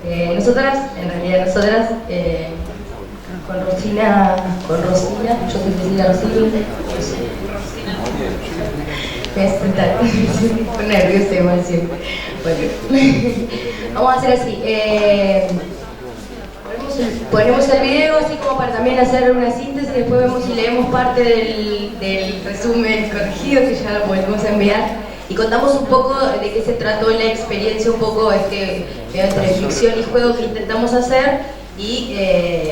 Nosotras, con Rosina, yo soy Cecilia Rosini. Me pone nerviosa igual siempre. Bueno, vamos a hacer así. Ponemos el video así como para también hacer una síntesis, después vemos si leemos parte del resumen corregido que ya lo volvemos a enviar y contamos un poco de qué se trató la experiencia, un poco entre ficción y juego que intentamos hacer y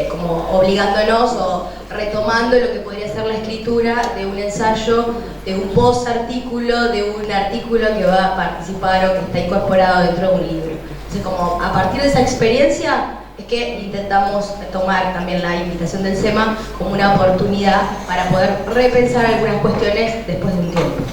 como obligándonos o retomando lo que podría ser la escritura de un ensayo, de un post-artículo, de un artículo que va a participar o que está incorporado dentro de un libro. Entonces, como a partir de esa experiencia es que intentamos tomar también la invitación del SEMA como una oportunidad para poder repensar algunas cuestiones después de un tiempo.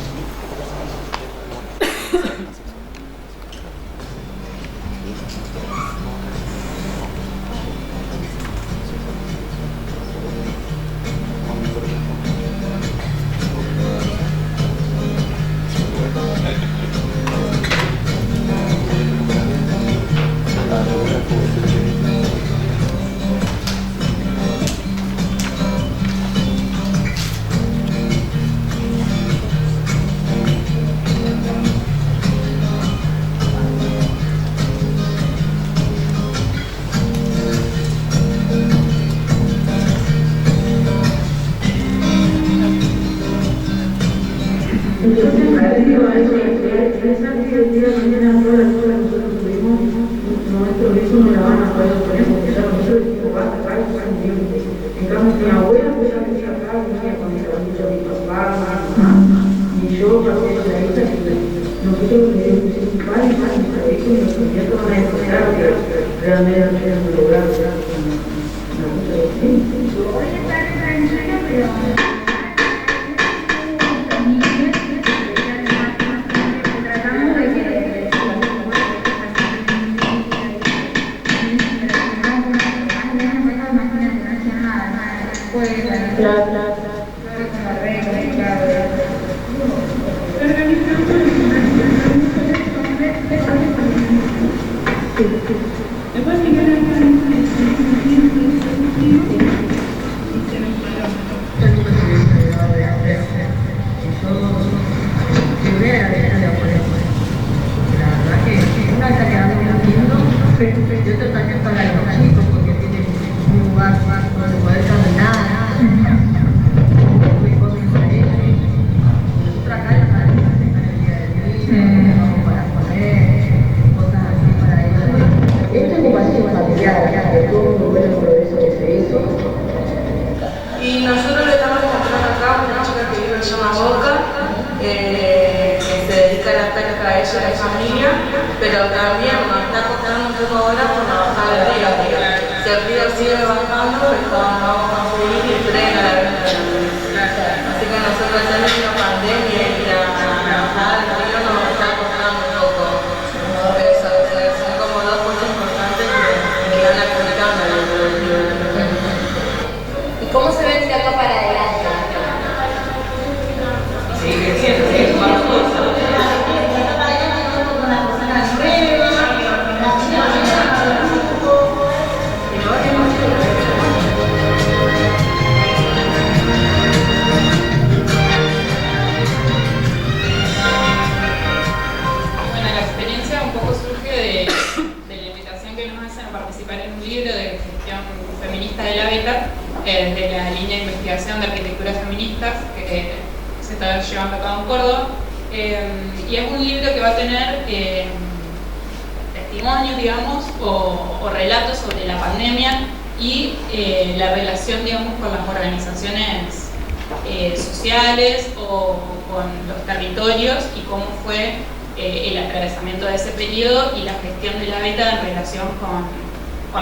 Sociales o con los territorios y cómo fue el atravesamiento de ese periodo y la gestión del hábitat en relación con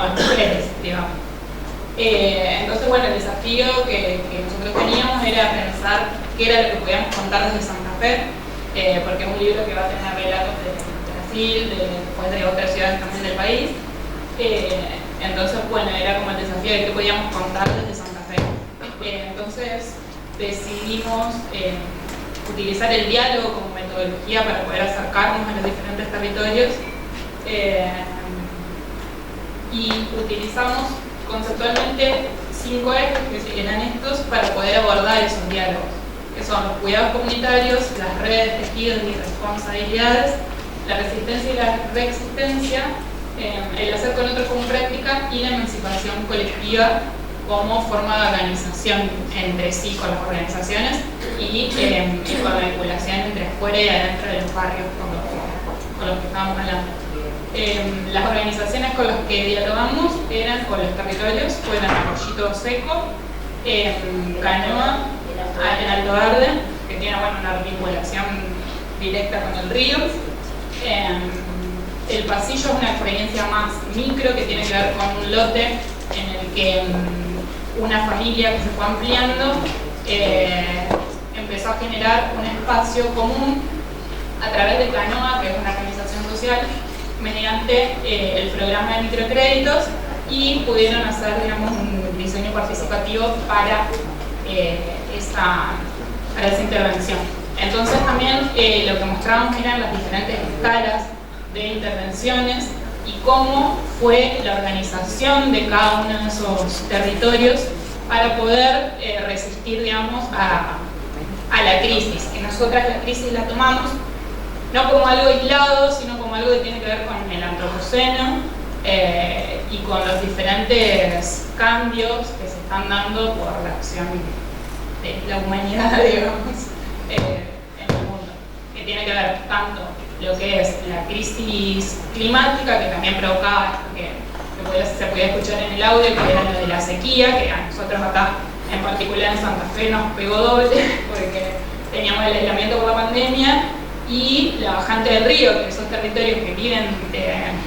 las mujeres, digamos. Entonces, bueno, el desafío que nosotros teníamos era pensar qué era lo que podíamos contar desde Santa Fe, porque es un libro que va a tener relatos de Brasil, de otras ciudades también del país. Entonces, bueno, era como el desafío de qué podíamos contar desde Santa Fe. Entonces, decidimos utilizar el diálogo como metodología para poder acercarnos a los diferentes territorios y utilizamos conceptualmente 5 ejes, que eran estos, para poder abordar esos diálogos, que son los cuidados comunitarios, las redes, tejidos y responsabilidades, la resistencia y la reexistencia, el hacer con otros como práctica y la emancipación colectiva como forma de organización entre sí con las organizaciones y con la vinculación entre afuera y adentro de los barrios con los que estábamos hablando. Las organizaciones con las que dialogamos eran con los territorios, fueron Arroyito Seco, Canoa, en Alto Arde, que tiene una vinculación directa con el río. El pasillo es una experiencia más micro que tiene que ver con un lote en el que una familia que se fue ampliando empezó a generar un espacio común a través de Canoa, que es una organización social, mediante el programa de microcréditos, y pudieron hacer, digamos, un diseño participativo para esa intervención. Entonces también lo que mostrábamos eran las diferentes escalas de intervenciones y cómo fue la organización de cada uno de esos territorios para poder resistir, digamos, a la crisis. Que nosotras la crisis la tomamos no como algo aislado, sino como algo que tiene que ver con el antropoceno y con los diferentes cambios que se están dando por la acción de la humanidad, digamos, en el mundo, que tiene que ver tanto lo que es la crisis climática, que también provocaba esto que se podía escuchar en el audio, que era lo de la sequía, que a nosotros acá, en particular en Santa Fe, nos pegó doble, porque teníamos el aislamiento por la pandemia, y la bajante del río, que esos territorios que viven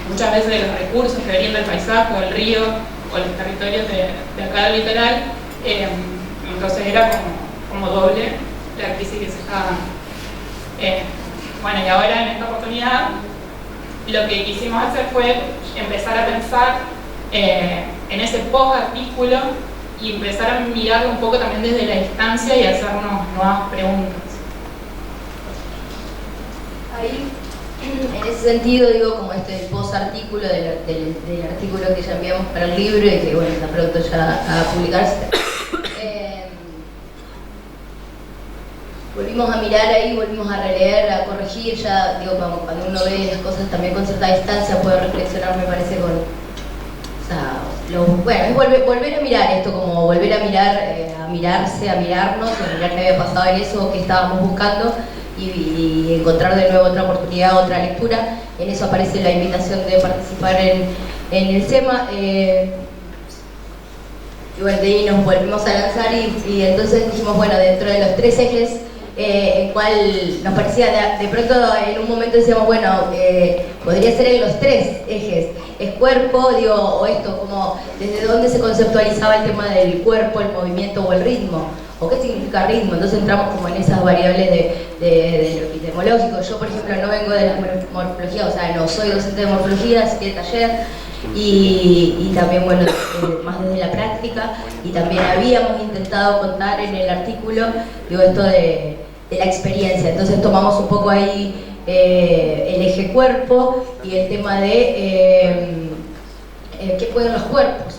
muchas veces de los recursos que venían del paisaje, o del río, o los territorios de acá del litoral, entonces era como doble la crisis que se estaba dando. Bueno, y ahora en esta oportunidad lo que quisimos hacer fue empezar a pensar en ese post-artículo y empezar a mirarlo un poco también desde la distancia y hacernos nuevas preguntas. Ahí, en ese sentido, digo, como este post-artículo del artículo que ya enviamos para el libro y que, bueno, está pronto ya a publicarse. Volvimos a mirar ahí, volvimos a releer, a corregir, ya, digo, cuando uno ve las cosas también con cierta distancia puede reflexionar, me parece, con... O sea, bueno, es volver a mirar esto, como volver a mirar, a mirarse, a mirarnos, a mirar qué había pasado en eso, qué estábamos buscando y encontrar de nuevo otra oportunidad, otra lectura. En eso aparece la invitación de participar en el SEMA. Y bueno, de ahí nos volvimos a lanzar y entonces dijimos, bueno, dentro de los 3 ejes, el cual nos parecía, de pronto en un momento decíamos, bueno, podría ser en los 3 ejes, es cuerpo, digo, o esto, como desde dónde se conceptualizaba el tema del cuerpo, el movimiento o el ritmo, o qué significa ritmo. Entonces entramos como en esas variables de lo epistemológico. Yo, por ejemplo, no vengo de la morfología, o sea, no soy docente de morfología, así que taller, y también, bueno, más desde la práctica, y también habíamos intentado contar en el artículo, digo, esto de la experiencia. Entonces tomamos un poco ahí el eje cuerpo y el tema de qué pueden los cuerpos,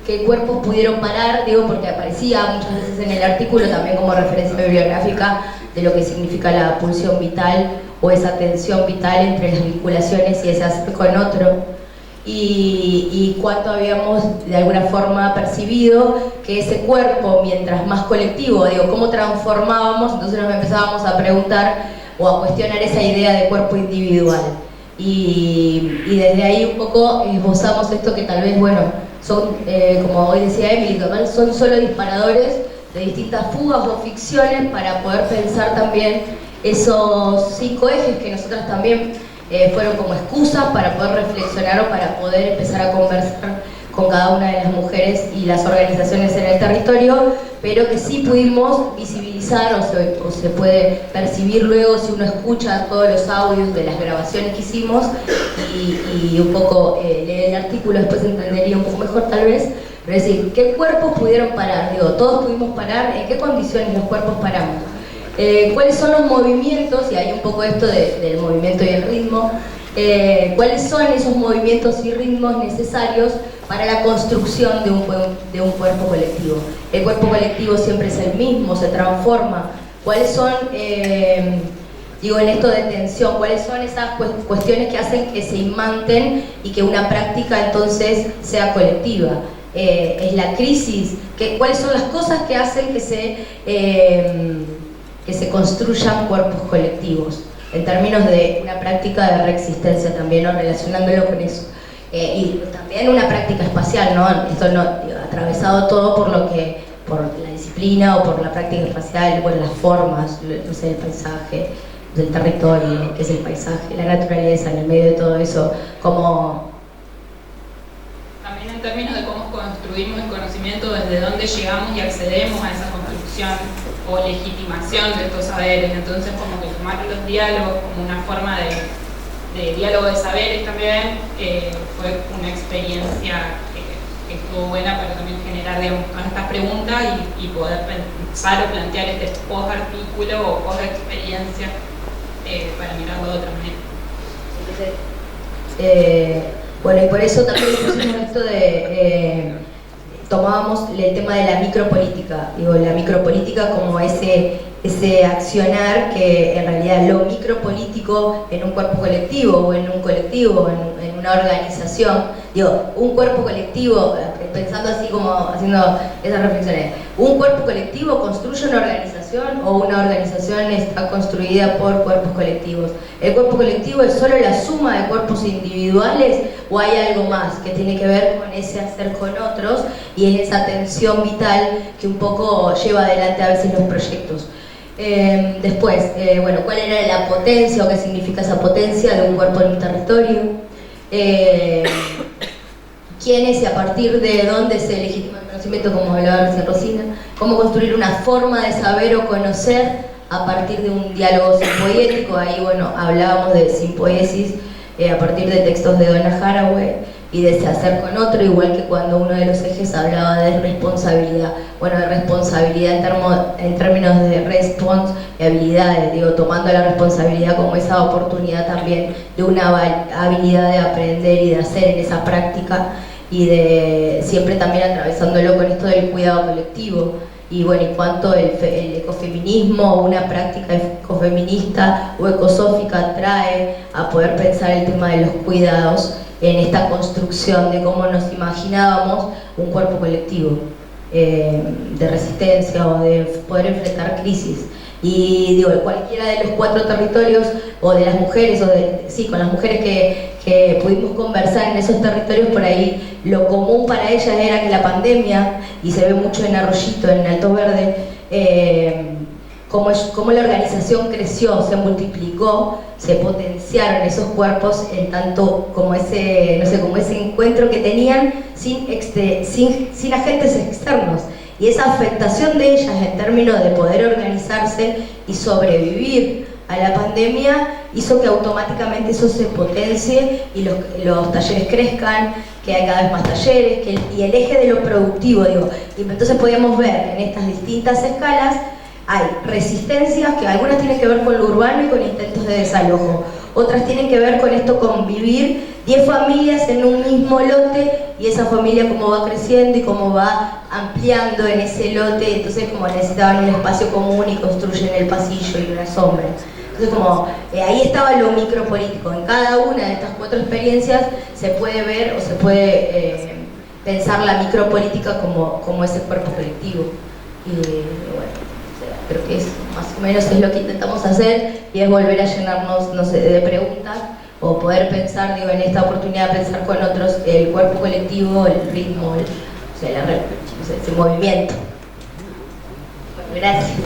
qué cuerpos pudieron parar, digo, porque aparecía muchas veces en el artículo también como referencia bibliográfica de lo que significa la pulsión vital o esa tensión vital entre las vinculaciones y ese hacer con otro. Y cuánto habíamos de alguna forma percibido que ese cuerpo, mientras más colectivo, digo, cómo transformábamos, entonces nos empezábamos a preguntar o a cuestionar esa idea de cuerpo individual. Y desde ahí un poco esbozamos esto que tal vez, bueno, son, como hoy decía Emily, son solo disparadores de distintas fugas o ficciones para poder pensar también esos 5 ejes que nosotras también fueron como excusas para poder reflexionar o para poder empezar a conversar con cada una de las mujeres y las organizaciones en el territorio, pero que sí pudimos visibilizar o se puede percibir luego si uno escucha todos los audios de las grabaciones que hicimos y un poco leer el artículo, después entendería un poco mejor tal vez, pero es decir, ¿qué cuerpos pudieron parar? Digo, todos pudimos parar, ¿en qué condiciones los cuerpos paramos? ¿Cuáles son los movimientos? Y hay un poco esto del movimiento y el ritmo. ¿Cuáles son esos movimientos y ritmos necesarios para la construcción de un cuerpo colectivo? El cuerpo colectivo siempre es el mismo, se transforma. ¿Cuáles son, digo, en esto de tensión, cuáles son esas cuestiones que hacen que se imanten y que una práctica entonces sea colectiva? ¿Es la crisis? ¿Cuáles son las cosas que hacen que se construyan cuerpos colectivos? En términos de una práctica de reexistencia también, ¿no? Relacionándolo con eso. Y también una práctica espacial, ¿no? Esto no, digo, atravesado todo por la disciplina o por la práctica espacial, por las formas, no sé, el paisaje, del territorio, que es el paisaje, la naturaleza, en el medio de todo eso, como... También en términos de cómo construimos el conocimiento, desde dónde llegamos y accedemos a esa construcción o legitimación de estos saberes. Entonces, como que tomar los diálogos como una forma de diálogo de saberes también fue una experiencia que estuvo buena para también generar, digamos, todas estas preguntas y poder pensar o plantear este post-artículo o post-experiencia para mirarlo de otra manera. Bueno, y por eso también pusimos esto de... tomábamos el tema de la micropolítica, digo, la micropolítica como ese accionar que en realidad lo micropolítico en un cuerpo colectivo o en un colectivo, en una organización, digo, un cuerpo colectivo, pensando así como haciendo esas reflexiones, ¿un cuerpo colectivo construye una organización o una organización está construida por cuerpos colectivos? ¿El cuerpo colectivo es solo la suma de cuerpos individuales o hay algo más que tiene que ver con ese hacer con otros y es esa tensión vital que un poco lleva adelante a veces los proyectos? Después, bueno, ¿cuál era la potencia o qué significa esa potencia de un cuerpo en un territorio? ¿Quiénes y a partir de dónde se legitima el conocimiento, como hablaba recién Rosina? ¿Cómo construir una forma de saber o conocer a partir de un diálogo simpoético? Ahí, bueno, hablábamos de simpoiesis a partir de textos de Donna Haraway y de ese hacer con otro, igual que cuando uno de los ejes hablaba de responsabilidad. Bueno, de responsabilidad en términos de response y habilidades, digo, tomando la responsabilidad como esa oportunidad también de una habilidad de aprender y de hacer en esa práctica y de siempre también atravesándolo con esto del cuidado colectivo. Y bueno, y cuánto el ecofeminismo o una práctica ecofeminista o ecosófica trae a poder pensar el tema de los cuidados en esta construcción de cómo nos imaginábamos un cuerpo colectivo de resistencia o de poder enfrentar crisis. Y digo, cualquiera de los 4 territorios o de las mujeres, con las mujeres que pudimos conversar en esos territorios, por ahí lo común para ellas era que la pandemia, y se ve mucho en Arroyito, en Alto Verde, cómo la organización creció, se multiplicó, se potenciaron esos cuerpos en tanto como ese, no sé, como ese encuentro que tenían sin agentes externos. Y esa afectación de ellas en términos de poder organizarse y sobrevivir a la pandemia hizo que automáticamente eso se potencie y los talleres crezcan, que hay cada vez más talleres, y el eje de lo productivo, digo. Y entonces podíamos ver en estas distintas escalas hay resistencias que algunas tienen que ver con lo urbano y con intentos de desalojo, otras tienen que ver con esto, con vivir 10 familias en un mismo lote y esa familia cómo va creciendo y cómo va ampliando en ese lote, entonces como necesitaban un espacio común y construyen el pasillo y una sombra. Entonces como ahí estaba lo micropolítico. En cada una de estas 4 experiencias se puede ver o se puede pensar la micropolítica como ese cuerpo colectivo. Y bueno, creo que es más o menos es lo que intentamos hacer y es volver a llenarnos, no sé, de preguntas o poder pensar, digo, en esta oportunidad de pensar con otros el cuerpo colectivo, el ritmo, ese movimiento. Bueno, gracias.